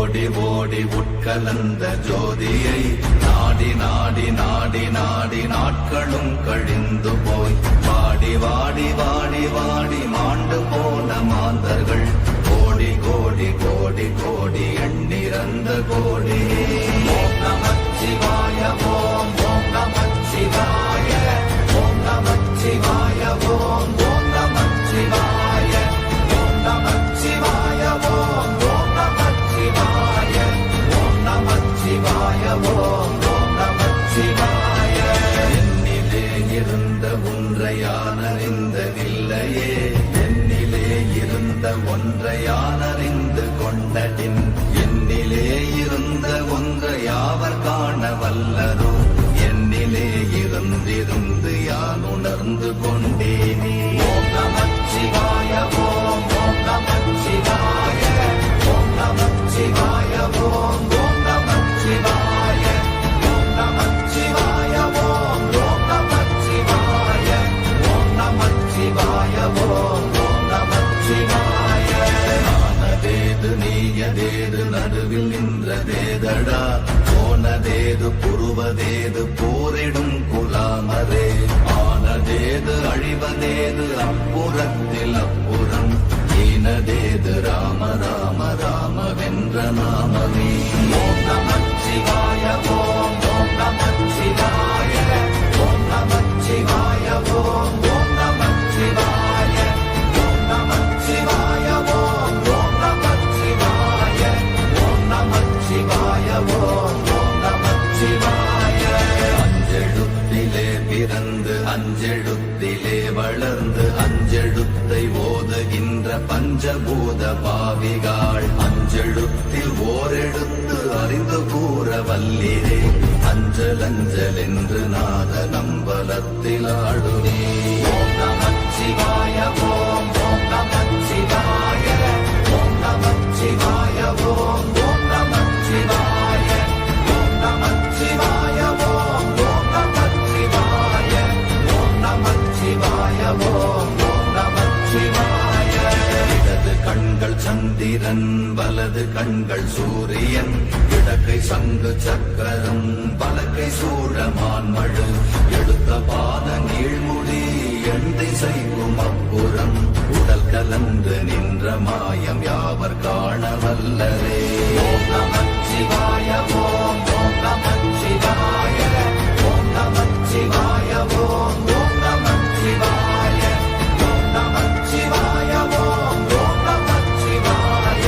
ஓடி ஓடி உட்கலந்த ஜோதியை நாடி நாடி நாடி நாடி நாட்களும் கழிந்து போய் வாடி வாடி வாடி வாடி மாண்டு போன மாந்தர்கள் கோடி கோடி கோடி கோடி எண்ணிறந்த கோடி. ஓம் நமச்சிவாய ஓம் ஓம் நமச்சிவாய ஓம் நமச்சிவாய ஓம் ஓம் நமச்சிவாய ஓம் நமச்சிவாய ஓம் ஓம் நமச்சிவாய ஓம் நமச்சிவாய ஓம் ஓம் நமச்சிவாய. என்னிலே இருந்த ஒன்றை யான் அறிந்ததில்லையே, என்னிலே இருந்த ஒன்றை யான் அறிந்து கொண்டடின், என்னிலே இருந்த ஒன்றை யாவர் காண வல்லரோ, என்னிலே இருந்திருந்து யான் உணர்ந்து கொண்டேனே. ஓம் நமச்சிவாய ஓம் ஓம் நமச்சிவாய ஓம் நமச்சிவாய ஓம் ஓம் நமச்சிவாய ஓம் நமச்சிவாய ஓம் ஓம் நமச்சிவாய ஓம் நமச்சிவாய ஓம் ஓம் நமச்சிவாய. ஆனதேது நீயதேது நடுவில் நின்றதேதடா, போனதேது புருவதேது போரிடும் குலாமரே, ஆனதேது அழிவதேது அப்புறத்தில் அப்புறம், ஈனதேது ராம ராம ராம வென்ற நாமமே. ஓம் நமச்சிவாய ஓம் ஓம் நமச்சிவாய ஓம் நமச்சிவாய ஓம் ஓம் நமச்சிவாய ஓம் நமச்சிவாய ஓம் ஓம் நமச்சிவாய ஓம் நமச்சிவாய ஓம் ஓம் நமச்சிவாய. அஞ்செழுத்திலே பிறந்து அஞ்செழுத்திலே வளர்ந்து அஞ்செழுத்தை ஓதுகின்ற பஞ்சபூத பாவிகாள், அஞ்செழுத்தில் ஓரெழுத்து அறிந்து கூற வல்லிரே, அஞ்சல் அஞ்சல் என்று நாத நம்பலத்தில் ஆடுவே. ஓம் நமச்சிவாய ஓம் ஓம் நமச்சிவாய ஓம் நமச்சிவாய ஓம் ஓம் நமச்சிவாய ஓம் நமச்சிவாய ஓம் ஓம் நமச்சிவாய ஓம் நமச்சிவாய ஓம் ஓம் நமச்சிவாய. இடது கண்கள் சந்திரன் வலது கண்கள் சூரியன், இடக்கை சங்கு சக்கரம் வலக்கை சூழமான் மழு, எடுத்த பாத நீழ்முடி எண் திசைக்கும் அப்புறம், உடல் கலந்து நின்ற மாயம் யாவர் காண வல்லரே. ஓம் நமச்சிவாய ஓம் ஓம் நமச்சிவாய ஓம் நமச்சிவாய ஓம் ஓம் நமச்சிவாய ஓம் நமச்சிவாய ஓம் ஓம் நமச்சிவாய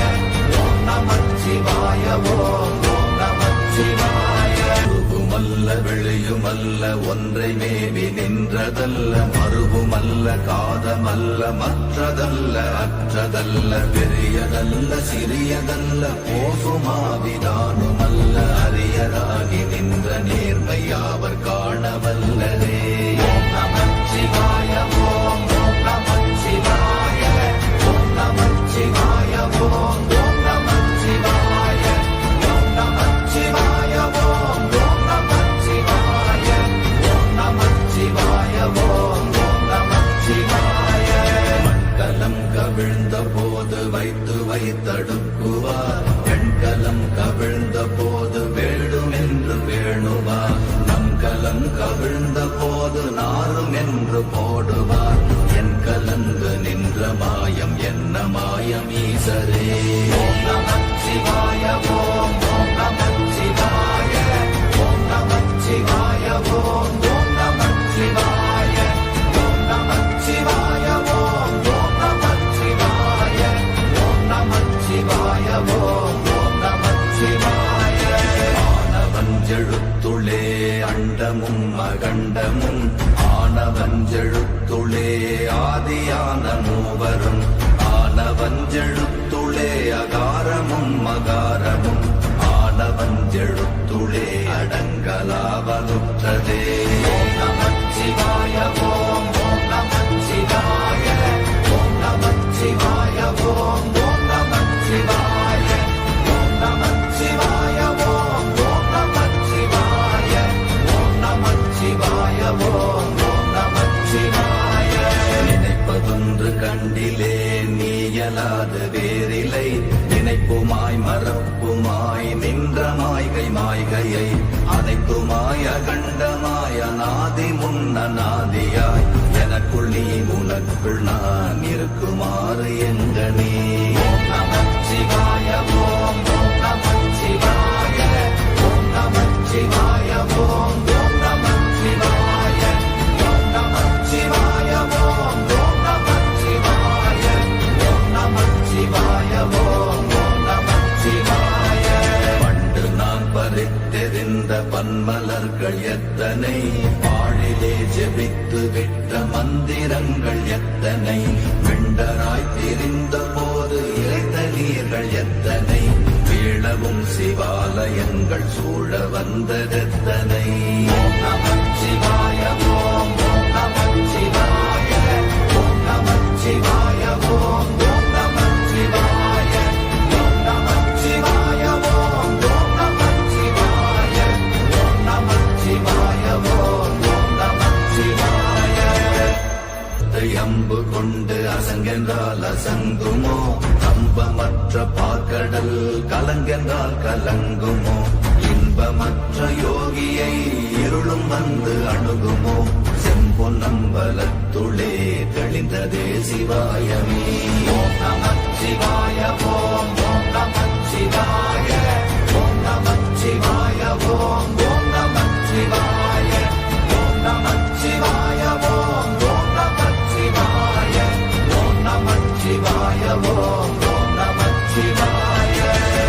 ஓம் நமச்சிவாய ஓம் ஓம் நமச்சிவாய. உருவுமல்ல வெளியுமல்ல ஒன்றை மேவி நின்றதல்ல, மறுவுமல்ல காதமல்ல மற்றதல்ல அற்றதல்ல, பெரியதல்ல சிறியதல்ல போசுமாவிதானுமல்ல, அரியராகி நின்ற நேர்மை யாவர் காண வல்லரே. ஓம் நமச்சிவாய ஓம் ஓம் நமச்சிவாய ஓம் நமச்சிவாய ஓம் ஓம் நமச்சிவாய ஓம் நமச்சிவாய ஓம் ஓம் நமச்சிவாய ஓம் நமச்சிவாய ஓம் ஓம் நமச்சிவாய. மண்கலம் கவிழ்ந்த போது வைத்து வைத்தடுக்குவார், பெண்கலம் கவிழ்ந்த போது வேடும் என்று வேணுவார், நம் கலம் கவிழ்ந்த போது நாரும் என்று போடுவார், என் கலந்து நின்ற மாயம் என்ன மாயம் ஈசரே. ஓம் நமச்சிவாய ஓம் ஓம் நமச்சிவாய ஓம் நமச்சிவாய ஓம் ஓம் நமச்சிவாய ஓம் நமச்சிவாய ஓம் ஓம் நமச்சிவாய ஓம் நமச்சிவாய ஓம் ஓம் நமச்சிவாய. ஆனவஞ்செழுத்துளே அண்டமும் அகண்டமும், ஆனவஞ்செழுத்துளே ஆதியான மூவரும், ஆனவஞ்செழுத்துளே அகாரமும் மகாரமும், ஆனவஞ்செழுத்துளே அடங்கலாவலுற்றதே. ஓம் நமச்சிவாய ஓம் ஓம் நமச்சிவாய ஓம் நமச்சிவாய ஓம் ஓம் நமச்சிவாய ஓம் நமச்சிவாய ஓம் ஓம் நமச்சிவாய ஓம் நமச்சிவாய ஓம் ஓம் நமச்சிவாய. நினைப்பதொன்று கண்டிலே நீயலாது வேறில்லை, நினைப்புமாய் மறப்புமாய் மாய்கையை அனைத்துமாய கண்டமாய நாதி முன்னாதியாய் எனக்குள் நீ உனக்குள் நான் இருக்குமாறு எங்கனே. ஓம் நமச்சிவாய ஓம் ஓம் நமச்சிவாய ஓம் நமச்சிவாய ஓம் ஓம் நமச்சிவாய ஓம் நமச்சிவாய ஓம் ஓம் நமச்சிவாய ஓம் நமச்சிவாய ஓம் ஓம் நமச்சிவாய. பண்டு நான் பறித்தெறிந்த பன்மலர்கள் எத்தனை, பாழிலே ஜெபித்து விட்ட மந்திரங்கள் எத்தனை, வெண்டராய் திரிந்த போது இறைத்த நீர்கள் எத்தனை, வீழவும் சிவாலயங்கள் சூழ வந்ததெத்தனை. ஓம் நமச்சிவாய ஓம் ஓம் நமச்சிவாய ஓம் நமச்சிவாய ஓம் ஓம் நமச்சிவாய ஓம் நமச்சிவாய ஓம் ஓம் நமச்சிவாய ஓம் நமச்சிவாய ஓம் ஓம் நமச்சிவாய. அம்பு கொண்டு அசங்கென்றால் அசங்குமோ, கம்பமற்ற பார்க்கடல் கலங்கென்றால் கலங்குமோ, இன்பமற்ற யோகியை இருளும் வந்து அணுகுமோ, செம்பொன்னம்பலத்துளே தெளிந்ததே சிவாயமே. ஓம் நமச்சிவாய ஓம் ஓம் நமச்சிவாய ஓம் நமச்சிவாய ஓம் ஓம் நமச்சிவாய ஓம் நமச்சிவாய ஓம் ஓம் நமச்சிவாய ஓம் நமச்சிவாய ஓம் ஓம் நமச்சிவாய.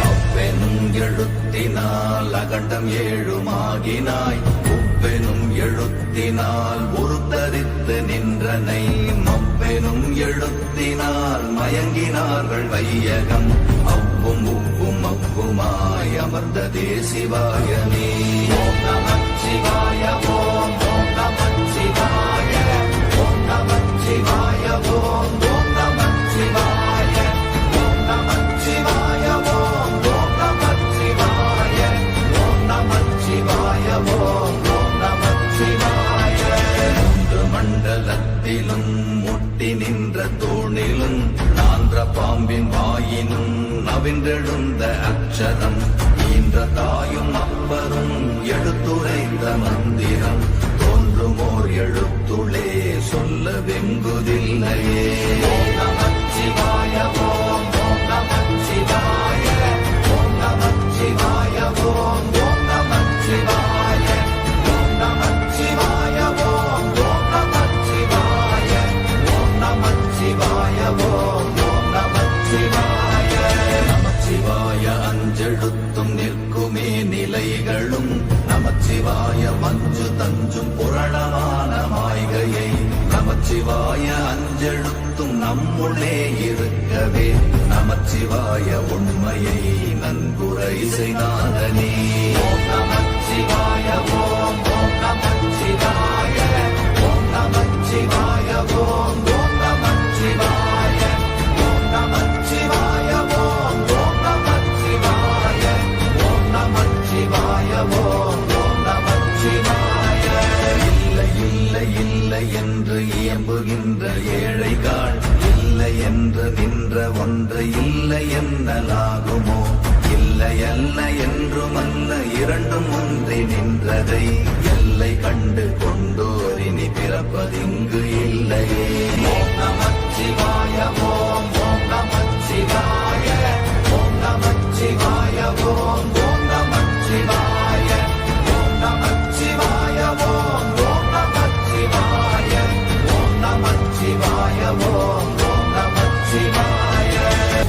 அப்பெனும் எழுத்தினால் அகண்டம் ஏழுமாகினாய், உப்பெனும் எழுத்தினால் உருத்தரித்து நின்றனை, மப்பெனும் எழுத்தினால் மயங்கினார்கள் வையகம், அவ்வும் உவ்வும் அவ்வுமாய் அமர்ந்ததே சிவாயமே. ஓம் நமச்சிவாய ஓம் ஓம் நமச்சிவாய ஓம் நமச்சிவாய ஓம் ஓம் நமச்சிவாய ஓம் நமச்சிவாய ஓம் ஓம் நமச்சிவாய ஓம் நமச்சிவாய ஓம் ஓம் நமச்சிவாய. மூன்று மண்டலத்திலும் முட்டி நின்ற தூணிலும் நான்ற பாம்பின் வாயினும் நவின்றெழுந்த அக்ஷரம், ஈன்ற தாயும் அப்பரும் எடுத்துரைத்த மந்திரம், தோன்றுமோர் எழுத்துளே சொல்ல வெங்குதில்லையே. ஓம் நமச்சிவாய ஓம் ஓம் நமச்சிவாய ஓம் நமச்சிவாய ஓம் ஓம் நமச்சிவாய ஓம் நமச்சிவாய ஓம் ஓம் நமச்சிவாய ஓம் நமச்சிவாய ஓம் ஓம் நமச்சிவாய. நமச்சிவாய அஞ்செழுத்தும் நிற்குமே நிலைகளும், நமச்சிவாய மஞ்சு தஞ்சும் புரணமான மாய்கையை, நமச்சிவாய அஞ்செழுத்தும் நம்முள்ளே இருக்கவே, நமச்சிவாய உண்மையை நன்குரை செய்தாதனே. ஓம் நமச்சிவாய ஓம் ஓம் நமச்சிவாய ஓம் நமச்சிவாய ஓம் ஓம் நமச்சிவாய ஓம் நமச்சிவாய ஓம் ஓம் நமச்சிவாய ஓம் நமச்சிவாய ஓம் ஓம் நமச்சிவாய. இல்லை இல்லை இல்லை என்று இயம்புகின்ற ஏழைகள், இல்லை என்று நின்ற ஒன்று இல்லை என்னலாகுமோ, இல்லை அல்ல என்றுமல்ல இரண்டும் ஒன்றி நின்றதை, எல்லை கண்டு கொண்டோர் இனி பிறப்பதிங்கு இல்லையே. ஓம் நமச்சிவாய ஓம் ஓம் நமச்சிவாய ஓம் நமச்சிவாய ஓம் ஓம் நமச்சிவாய ஓம் நமச்சிவாய ஓம் ஓம் நமச்சிவாய ஓம் நமச்சிவாய ஓம் ஓம் நமச்சிவாய.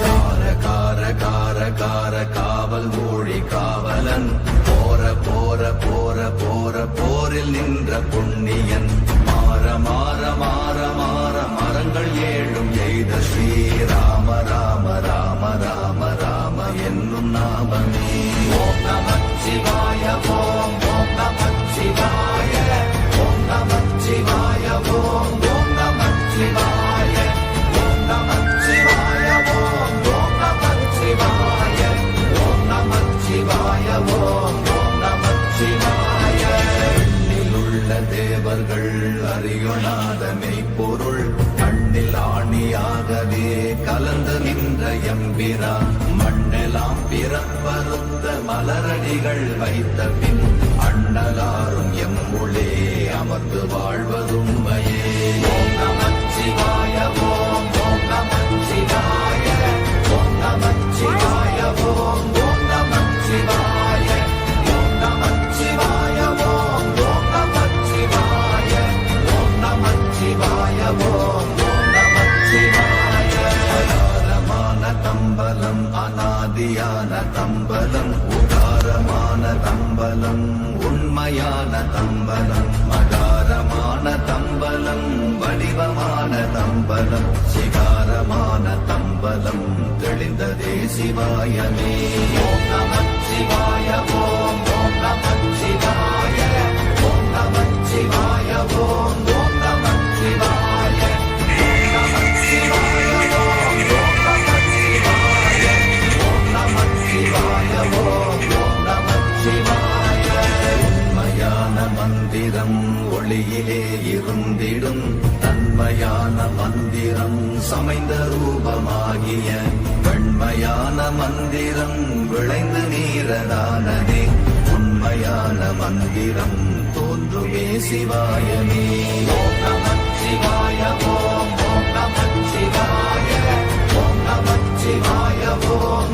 கார கார கார கார காவல் மொழி காவலன், போர போர போர போர போரில் நின்ற புண்ணியன், மாற மாற மாற மாற மரங்கள் ஏழும் எய்த ஸ்ரீராம ராம ராம ராம ராம என்னும் நாமமே. ஓம் நமச்சிவாய ஓம் ஓம் நமச்சிவாய ஓம் நமச்சிவாய ஓம் ஓம் நமச்சிவாய ஓம் நமச்சிவாய ஓம் ஓம் நமச்சிவாய ஓம் நமச்சிவாய ஓம் ஓம் நமச்சிவாய. எண்ணிலுள்ள தேவர்கள் அறியொணாத மெய்ப்பொருள், கண்ணில் ஆணியாகவே கலந்து நின்ற எம்பிரா, மண்ணெல்லாம் பிறப்பறுத்த மலரடிகள் வைத்த பின் அண்ணலாரும் எம்முளே அமர்ந்து வாழ்வதுண்மையே. ஓம் நமச்சிவாய ஓம் ஓம் நமச்சிவாய ஓம் நமச்சிவாய ஓம் ஓம் நமச்சிவாய ஓம் நமச்சிவாய ஓம் ஓம் நமச்சிவாய ஓம் நமச்சிவாய ஓம் ஓம் நமச்சிவாய. அகாரமான தம்பலம் அநாதியான தம்பலம் உகாரமான தம்பலம் உண்மையான தம்பலம் மகாரமான தம்பலம் வடிவமான தம்பலம் சிகாரமான தம்பலம் தெளிந்ததே சிவாயமே. ஓம் நமச்சிவாய ஓம் ஓம் நமச்சிவாய ஓம் நமச்சிவாய ஓம் ஓம் நமச்சிவாய ஓம் நமச்சிவாய ஓம் ஓம் நமச்சிவாய ஓம் நமச்சிவாய ஓம் ஓம் நமச்சிவாய. உண்மையான மந்திரம் ஒளியிலே இருந்திடும் தன்மையான மந்திரம் சமைந்த ரூபமாகிய வெண்மையான மந்திரம் விளைந்து நீரதானதே. உண்மையான மந்திரம் தோன்றுமே சிவாயமே. ஓம் நமச்சிவாய ஓம் ஓம் நமச்சிவாய ஓம் நமச்சிவாய ஓம்